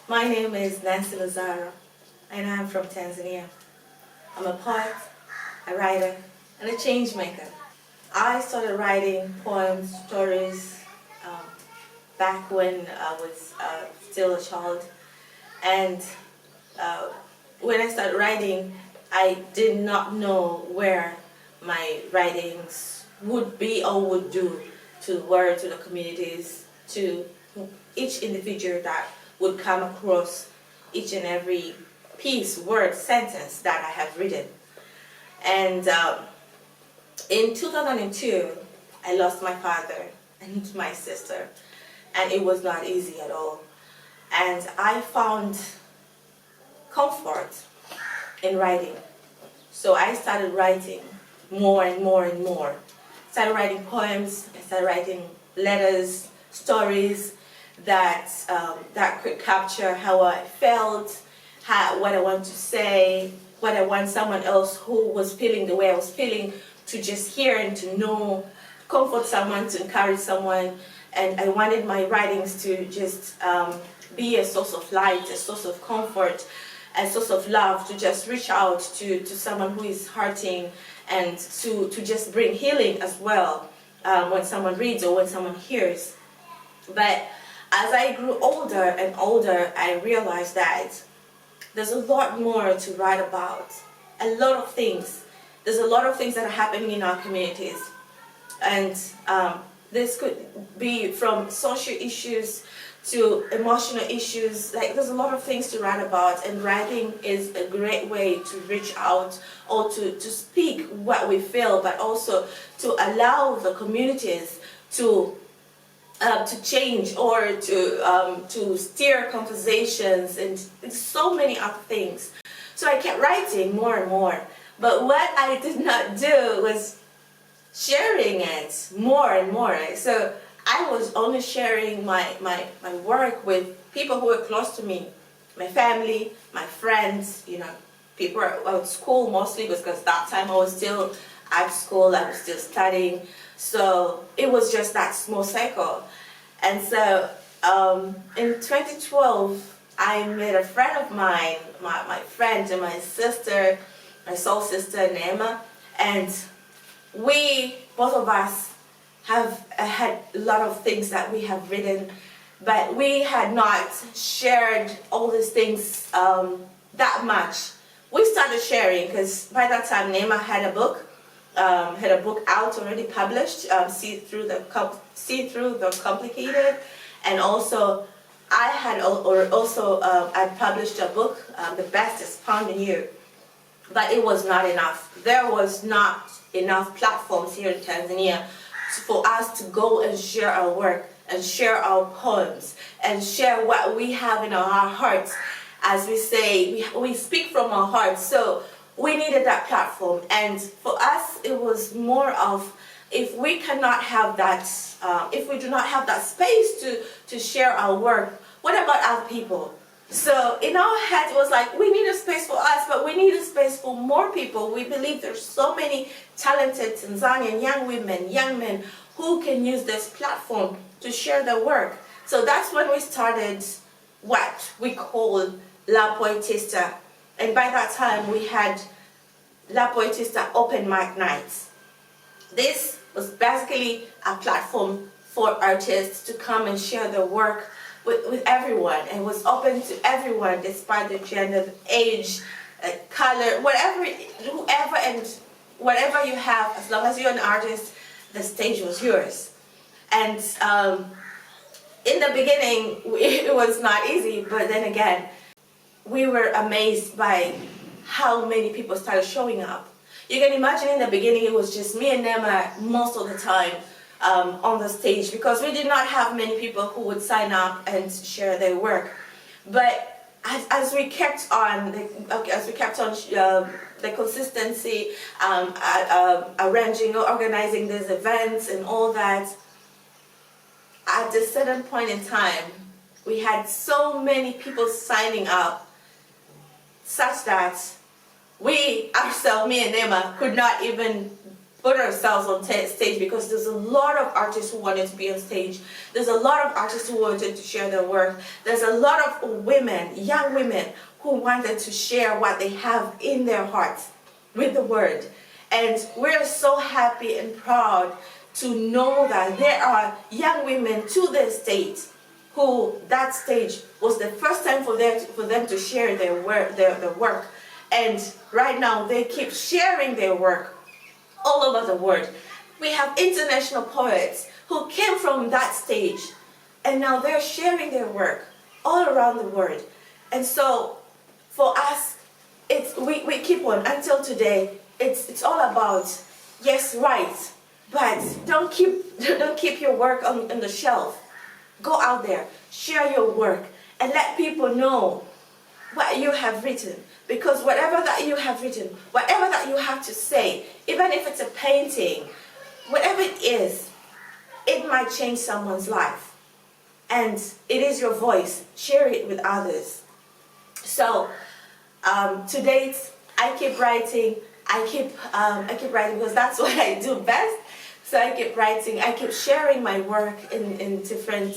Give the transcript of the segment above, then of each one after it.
My name is Lazaro, and I'm from Tanzania. I'm a poet, a writer, and a change maker. I started writing poems, stories, back when I was still a child. And when I started writing, I did not know where my writings would be or would do to the communities, to each individual that would come across each and every piece, word, sentence that I have written. And in 2002, I lost my father and my sister, and it was not easy at all. And I found comfort in writing. So I started writing more and more and more. Started writing poems, I started writing letters, stories that could capture how I felt, what I want to say, what I want someone else who was feeling the way I was feeling to just hear and to know, comfort someone, to encourage someone. And I wanted my writings to just be a source of light, a source of comfort, a source of love, to just reach out to someone who is hurting, and to just bring healing as well when someone reads or when someone hears. But as I grew older and older, I realized that there's a lot more to write about, a lot of things. There's a lot of things that are happening in our communities. And this could be from social issues to emotional issues. Like, there's a lot of things to write about, and writing is a great way to reach out or to speak what we feel, but also to allow the communities to change or to steer conversations and so many other things. So I kept writing more and more. But what I did not do was sharing it more and more. So I was only sharing my work with people who were close to me, my family, my friends, people at school mostly, because that time I was still at school, I was still studying. So it was just that small circle. And so in 2012, I met a friend of mine, my friend and my sister, my soul sister, Nema, and we, both of us, have had a lot of things that we have written, but we had not shared all these things that much. We started sharing because by that time Nema had a book out already published, See Through the Complicated, and also I had I published a book, The Best Is Found in You, but it was not enough. There was not enough platforms here in Tanzania for us to go and share our work and share our poems and share what we have in our hearts. As we say, we speak from our hearts, so we needed that platform. And for us, it was more of, if we cannot have that, if we do not have that space to share our work, what about other people? So in our head, it was like, we need a space for us, but we need a space for more people. We believe there's so many talented Tanzanian young women, young men, who can use this platform to share their work. So that's when we started what we call La Poetista. And by that time, we had La Poetista open mic nights. This was basically a platform for artists to come and share their work with everyone, and it was open to everyone, despite the gender, age, color, whoever and whatever you have. As long as you're an artist, the stage was yours. And in the beginning, it was not easy, but then again, we were amazed by how many people started showing up. You can imagine in the beginning, it was just me and Nema most of the time on the stage, because we did not have many people who would sign up and share their work. But as we kept on, the consistency, arranging, organizing these events and all that, at a certain point in time, we had so many people signing up, such that we ourselves, me and Nema, could not even put ourselves on stage, because there's a lot of artists who wanted to be on stage. There's a lot of artists who wanted to share their work. There's a lot of women, young women, who wanted to share what they have in their hearts with the word. And we're so happy and proud to know that there are young women to this date who that stage was the first time for them to share their work. And right now they keep sharing their work all over the world. We have international poets who came from that stage, and now they're sharing their work all around the world. And so for us, we keep on until today. It's all about, yes, write, but don't keep your work on the shelf. Go out there, share your work, and let people know what you have written. Because whatever that you have written, whatever that you have to say, even if it's a painting, whatever it is, it might change someone's life. And it is your voice. Share it with others. So to date, I keep writing. I keep writing because that's what I do best. So I keep writing. I keep sharing my work in different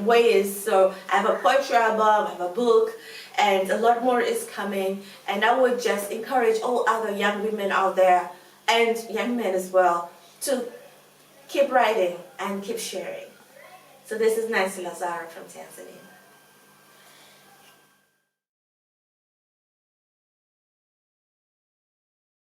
ways. So I have a poetry album, I have a book, and a lot more is coming. And I would just encourage all other young women out there, and young men as well, to keep writing and keep sharing. So this is Nancy Lazaro from Tanzania.